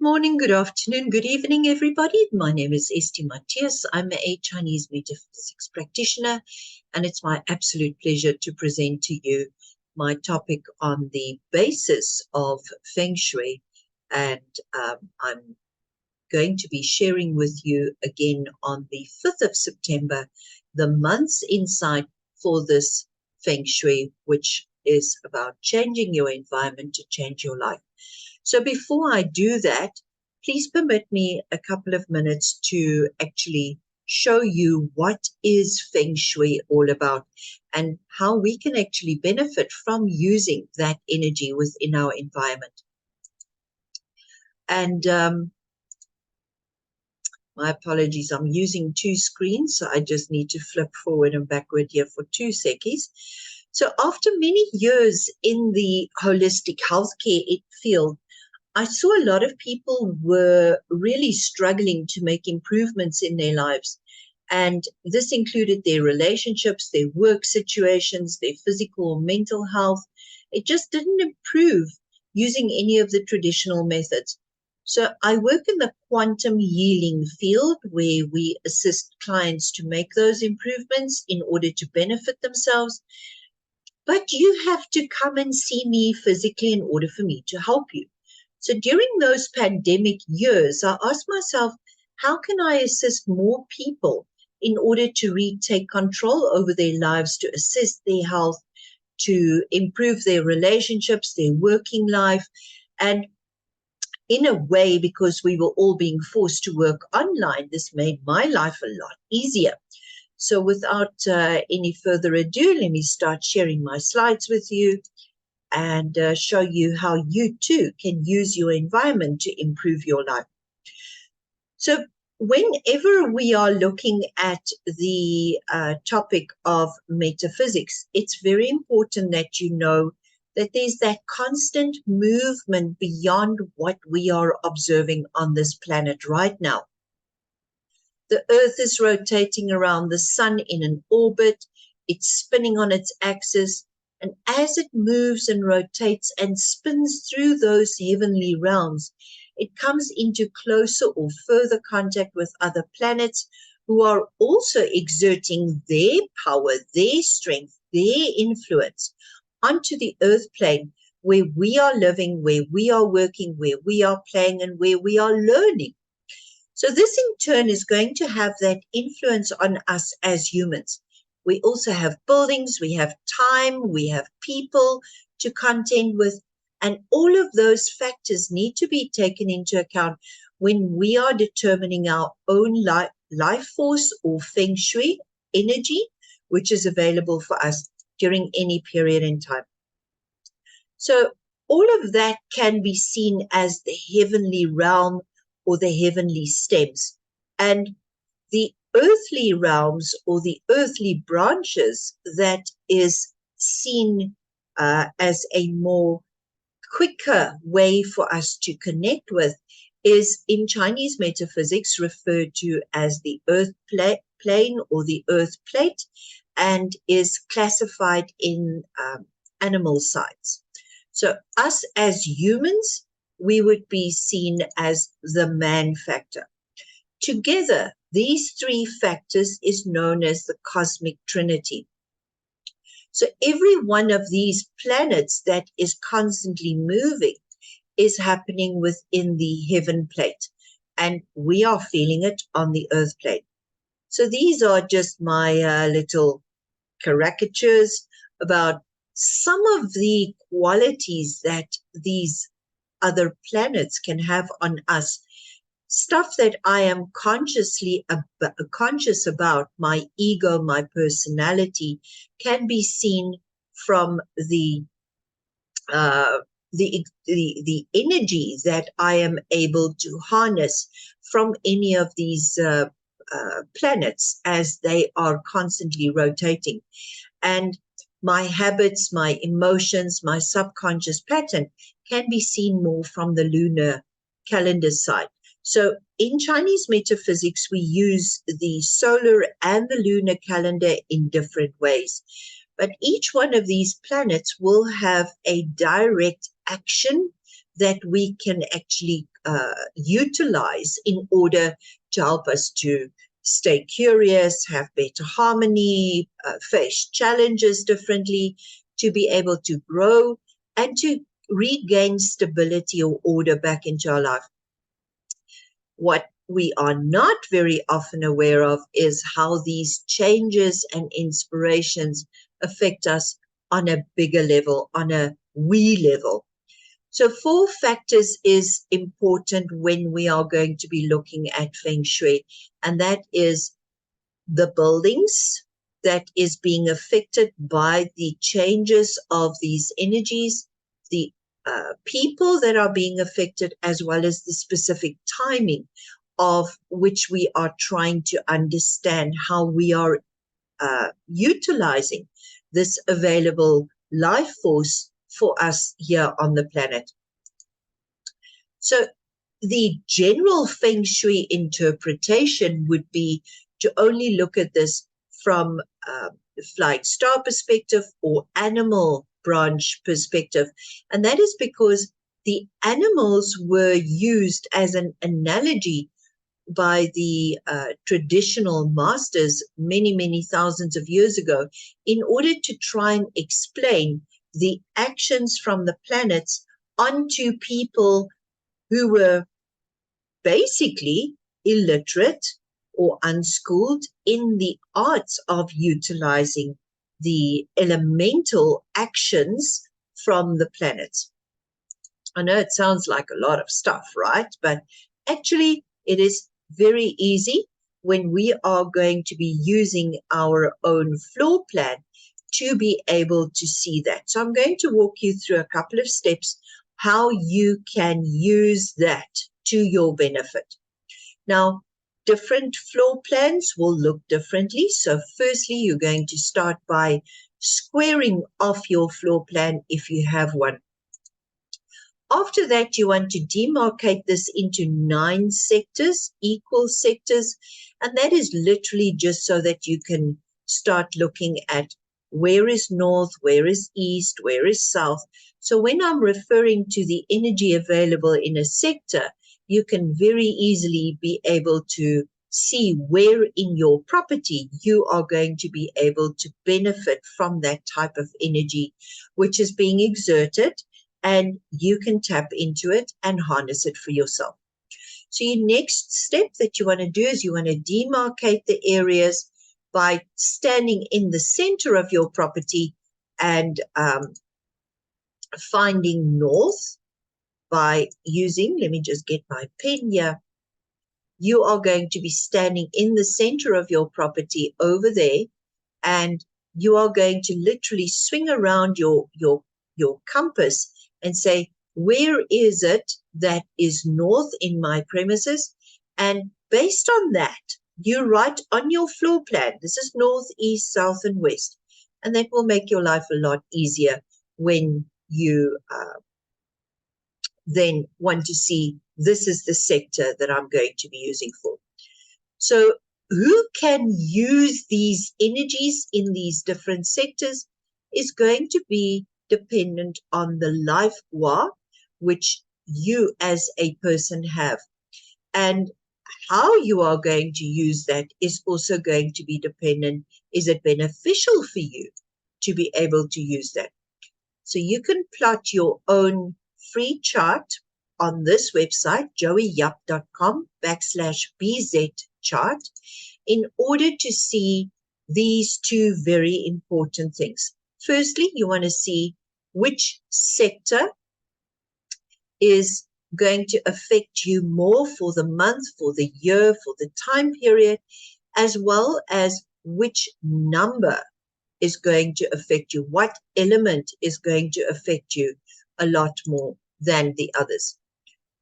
morning, good afternoon, good evening, everybody. My name is Esti Matthias. I'm a Chinese metaphysics practitioner, and it's my absolute pleasure to present to you my topic on the basis of Feng Shui. And I'm going to be sharing with you again on the 5th of September, the month's insight for this Feng Shui, which is about changing your environment to change your life. So before I do that, please permit me a couple of minutes to actually show you what is Feng Shui all about and how we can actually benefit from using that energy within our environment. And my apologies, I'm using two screens, so I just need to flip forward and backward here for 2 seconds. So after many years in the holistic healthcare field, I saw a lot of people were really struggling to make improvements in their lives. And this included their relationships, their work situations, their physical or mental health. It just didn't improve using any of the traditional methods. So I work in the quantum healing field where we assist clients to make those improvements in order to benefit themselves. But you have to come and see me physically in order for me to help you. So during those pandemic years, I asked myself, how can I assist more people in order to retake control over their lives, to assist their health, to improve their relationships, their working life? And in a way, because we were all being forced to work online, this made my life a lot easier. So without any further ado, let me start sharing my slides with you and show you how you too can use your environment to improve your life. So whenever we are looking at the topic of metaphysics, it's very important that you know that there's that constant movement beyond what we are observing on this planet right now. The Earth is rotating around the sun in an orbit. It's spinning on its axis. And as it moves and rotates and spins through those heavenly realms, it comes into closer or further contact with other planets who are also exerting their power, their strength, their influence onto the earth plane where we are living, where we are working, where we are playing, and where we are learning. So this in turn is going to have that influence on us as humans. We also have buildings, we have time, we have people to contend with, and all of those factors need to be taken into account when we are determining our own life force or Feng Shui energy, which is available for us during any period in time. So all of that can be seen as the heavenly realm or the heavenly stems. And the earthly realms or the earthly branches that is seen as a more quicker way for us to connect with is in Chinese metaphysics referred to as the earth plane or the earth plate, and is classified in animal sides. So us as humans, we would be seen as the man factor. Together, these three factors is known as the cosmic trinity. So every one of these planets that is constantly moving is happening within the heaven plate, and we are feeling it on the earth plate. So these are just my little caricatures about some of the qualities that these other planets can have on us. Stuff that I am conscious about, my ego, my personality, can be seen from the energy that I am able to harness from any of these planets as they are constantly rotating. And my habits, my emotions, my subconscious pattern can be seen more from the lunar calendar side. So in Chinese metaphysics, we use the solar and the lunar calendar in different ways. But each one of these planets will have a direct action that we can actually utilize in order to help us to stay curious, have better harmony, face challenges differently, to be able to grow and to regain stability or order back into our life. What we are not very often aware of is how these changes and inspirations affect us on a bigger level, on a we level. So 4 factors is important when we are going to be looking at Feng Shui, and that is the buildings that is being affected by the changes of these energies, the people that are being affected, as well as the specific timing of which we are trying to understand how we are utilizing this available life force for us here on the planet. So the general Feng Shui interpretation would be to only look at this from flying star perspective or animal branch perspective. And that is because the animals were used as an analogy by the traditional masters many, many thousands of years ago in order to try and explain the actions from the planets onto people who were basically illiterate or unschooled in the arts of utilizing the elemental actions from the planets. I know it sounds like a lot of stuff, right? But actually, it is very easy when we are going to be using our own floor plan to be able to see that. So I'm going to walk you through a couple of steps how you can use that to your benefit. Now, different floor plans will look differently. So firstly, you're going to start by squaring off your floor plan if you have one. After that, you want to demarcate this into 9 sectors, equal sectors, and that is literally just so that you can start looking at where is north, where is east, where is south. So when I'm referring to the energy available in a sector, you can very easily be able to see where in your property you are going to be able to benefit from that type of energy which is being exerted, and you can tap into it and harness it for yourself. So your next step that you want to do is you want to demarcate the areas by standing in the center of your property and finding north by using, let me just get my pen here. You are going to be standing in the center of your property over there, and you are going to literally swing around your compass and say, where is it that is north in my premises? And based on that, you write on your floor plan, this is north, east, south, and west. And that will make your life a lot easier when you then want to see this is the sector that I'm going to be using for. So who can use these energies in these different sectors is going to be dependent on the life gua which you as a person have. And how you are going to use that is also going to be dependent. Is it beneficial for you to be able to use that? So you can plot your own free chart on this website, joeyyap.com/BZ chart, in order to see these 2 very important things. Firstly, you want to see which sector is going to affect you more for the month, for the year, for the time period, as well as which number is going to affect you, what element is going to affect you a lot more than the others.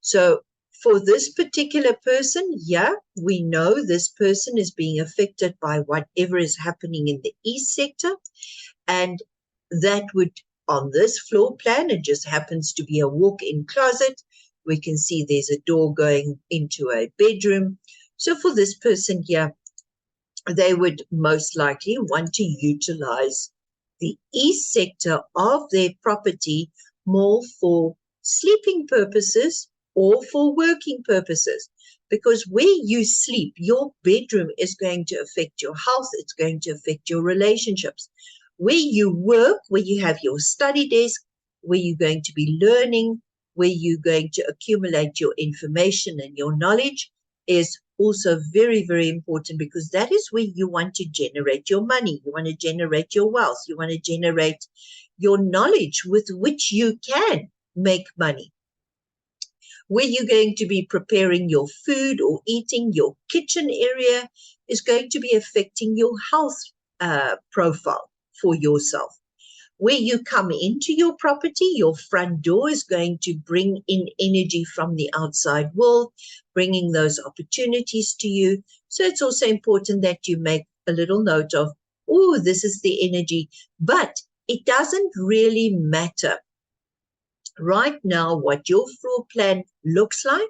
So for this particular person, yeah, we know this person is being affected by whatever is happening in the east sector, and that would, on this floor plan, it just happens to be a walk-in closet. We can see there's a door going into a bedroom. So for this person here, they would most likely want to utilize the east sector of their property more for sleeping purposes or for working purposes. Because where you sleep, your bedroom is going to affect your health. It's going to affect your relationships. Where you work, where you have your study desk, where you're going to be learning, where you're going to accumulate your information and your knowledge is also very, very important, because that is where you want to generate your money. You want to generate your wealth. You want to generate your knowledge with which you can make money. Where you're going to be preparing your food or eating, your kitchen area is going to be affecting your health profile for yourself. Where you come into your property, your front door is going to bring in energy from the outside world, bringing those opportunities to you. So it's also important that you make a little note of, oh, this is the energy, but it doesn't really matter right now what your floor plan looks like,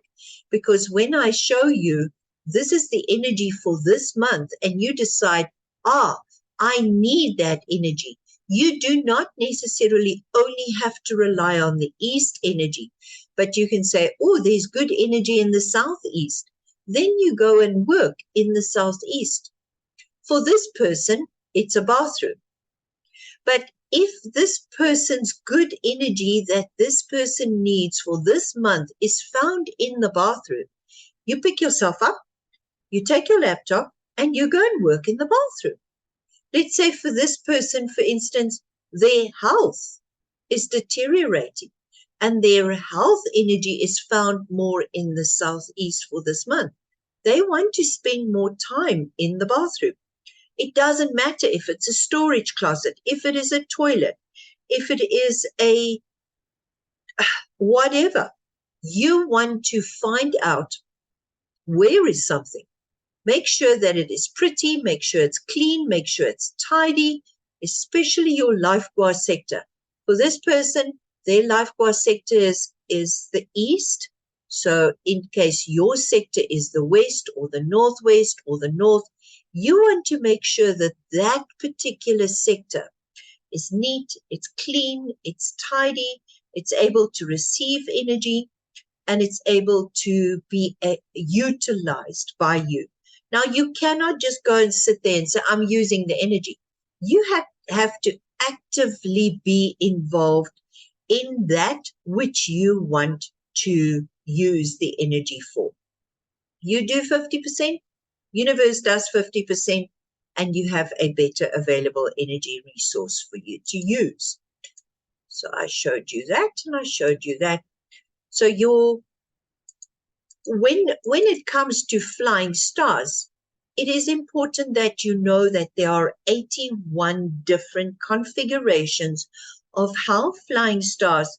because when I show you this is the energy for this month and you decide, I need that energy, you do not necessarily only have to rely on the east energy, but you can say, oh, there's good energy in the southeast. Then you go and work in the southeast. For this person, it's a bathroom. But if this person's good energy that this person needs for this month is found in the bathroom, you pick yourself up, you take your laptop, and you go and work in the bathroom. Let's say for this person, for instance, their health is deteriorating and their health energy is found more in the southeast for this month. They want to spend more time in the bathroom. It doesn't matter if it's a storage closet, if it is a toilet, if it is a whatever. You want to find out where is something. Make sure that it is pretty, make sure it's clean, make sure it's tidy, especially your life course sector. For this person, their life course sector is the east. So in case your sector is the west or the northwest or the north, you want to make sure that that particular sector is neat, it's clean, it's tidy, it's able to receive energy, and it's able to be utilized by you. Now, you cannot just go and sit there and say, I'm using the energy. You have to actively be involved in that which you want to use the energy for. You do 50%, universe does 50%, and you have a better available energy resource for you to use. So I showed you that, and I showed you that. So when it comes to flying stars, it is important that you know that there are 81 different configurations of how flying stars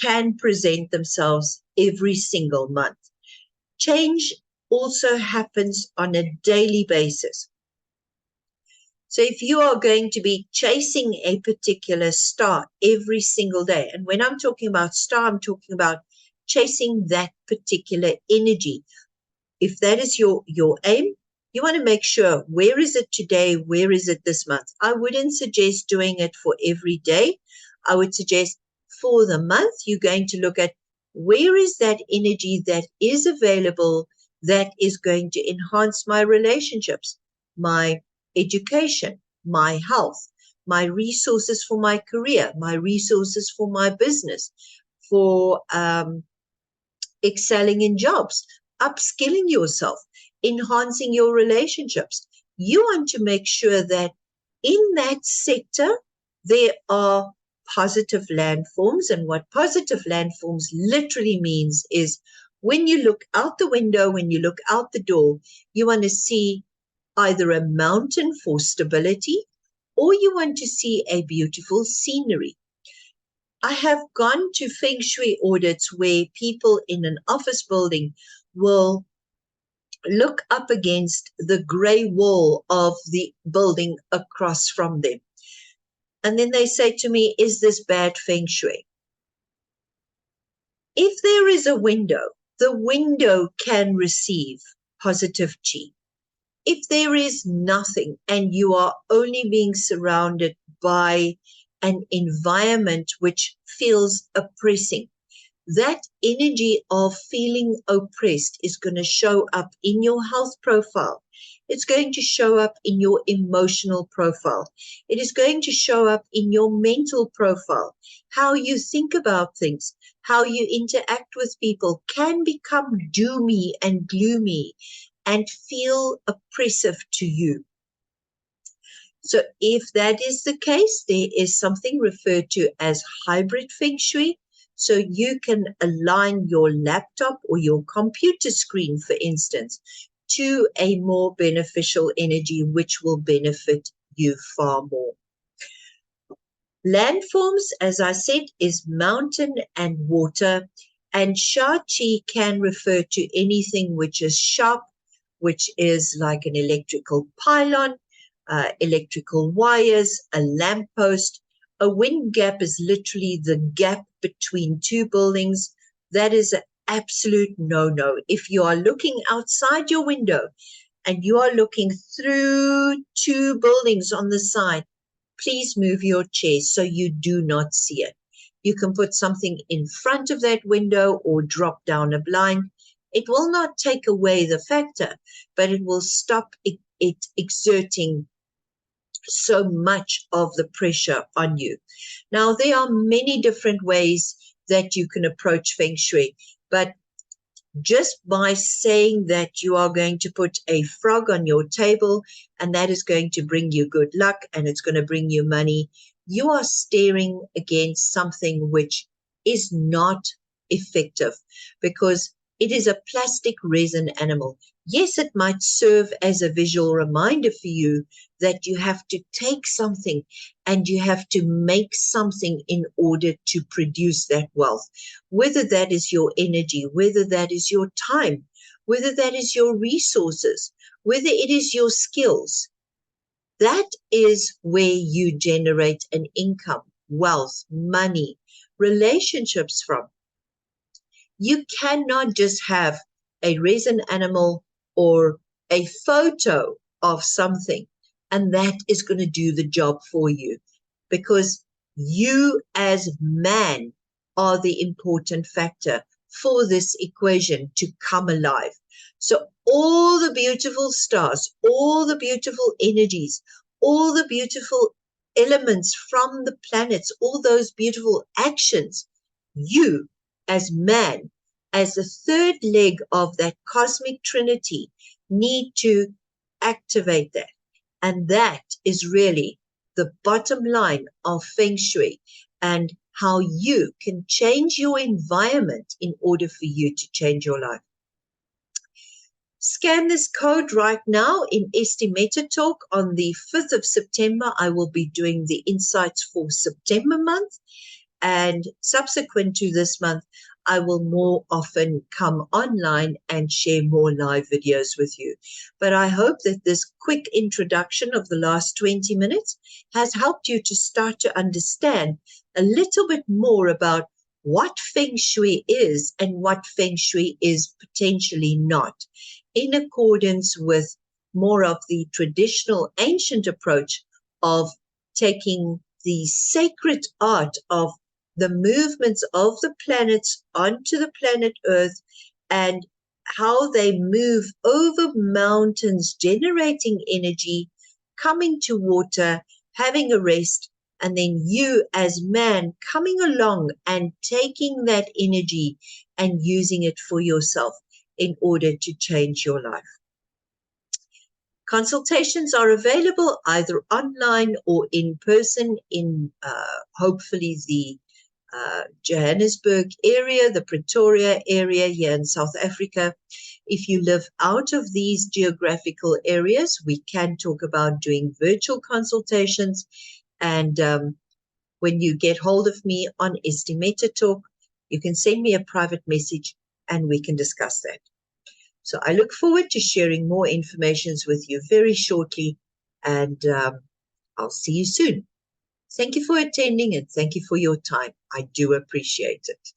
can present themselves every single month. Change also happens on a daily basis. So if you are going to be chasing a particular star every single day, and when I'm talking about star, I'm talking about chasing that particular energy. If that is your aim, you want to make sure, where is it today? Where is it this month? I wouldn't suggest doing it for every day. I would suggest for the month, you're going to look at where is that energy that is available that is going to enhance my relationships, my education, my health, my resources for my career, my resources for my business, for excelling in jobs, upskilling yourself, enhancing your relationships. You want to make sure that in that sector, there are positive landforms. And what positive landforms literally means is when you look out the window, when you look out the door, you want to see either a mountain for stability, or you want to see a beautiful scenery. I have gone to Feng Shui audits where people in an office building will look up against the gray wall of the building across from them. And then they say to me, is this bad Feng Shui? If there is a window, the window can receive positive chi. If there is nothing and you are only being surrounded by an environment which feels oppressing, that energy of feeling oppressed is going to show up in your health profile. It's going to show up in your emotional profile. It is going to show up in your mental profile. How you think about things, how you interact with people can become doomy and gloomy and feel oppressive to you. So if that is the case, there is something referred to as hybrid Feng Shui. So you can align your laptop or your computer screen, for instance, to a more beneficial energy, which will benefit you far more. Landforms, as I said, is mountain and water, and Sha Qi can refer to anything which is sharp, which is like an electrical pylon, electrical wires, a lamppost. A wind gap is literally the gap between two buildings. That is an absolute no-no. If you are looking outside your window and you are looking through two buildings on the side, please move your chair so you do not see it. You can put something in front of that window or drop down a blind. It will not take away the factor, but it will stop it exerting so much of the pressure on you. Now, there are many different ways that you can approach Feng Shui, but just by saying that you are going to put a frog on your table and that is going to bring you good luck and it's going to bring you money, you are staring against something which is not effective because it is a plastic resin animal. Yes, it might serve as a visual reminder for you that you have to take something and you have to make something in order to produce that wealth. Whether that is your energy, whether that is your time, whether that is your resources, whether it is your skills, that is where you generate an income, wealth, money, relationships from. You cannot just have a resin animal or a photo of something and that is going to do the job for you, because you as man are the important factor for this equation to come alive. So all the beautiful stars, all the beautiful energies, all the beautiful elements from the planets, all those beautiful actions, you as man, as the third leg of that cosmic trinity, need to activate that. And that is really the bottom line of Feng Shui and how you can change your environment in order for you to change your life. Scan this code right now in Estimator Talk. On the 5th of September, I will be doing the insights for September month. And subsequent to this month, I will more often come online and share more live videos with you. But I hope that this quick introduction of the last 20 minutes has helped you to start to understand a little bit more about what Feng Shui is and what Feng Shui is potentially not, in accordance with more of the traditional ancient approach of taking the sacred art of the movements of the planets onto the planet Earth and how they move over mountains, generating energy, coming to water, having a rest, and then you as man coming along and taking that energy and using it for yourself in order to change your life. Consultations are available either online or in person in hopefully the Johannesburg area, the Pretoria area here in South Africa. If you live out of these geographical areas, we can talk about doing virtual consultations. And when you get hold of me on Estimator Talk, you can send me a private message and we can discuss that. So I look forward to sharing more information with you very shortly, and I'll see you soon. Thank you for attending and thank you for your time. I do appreciate it.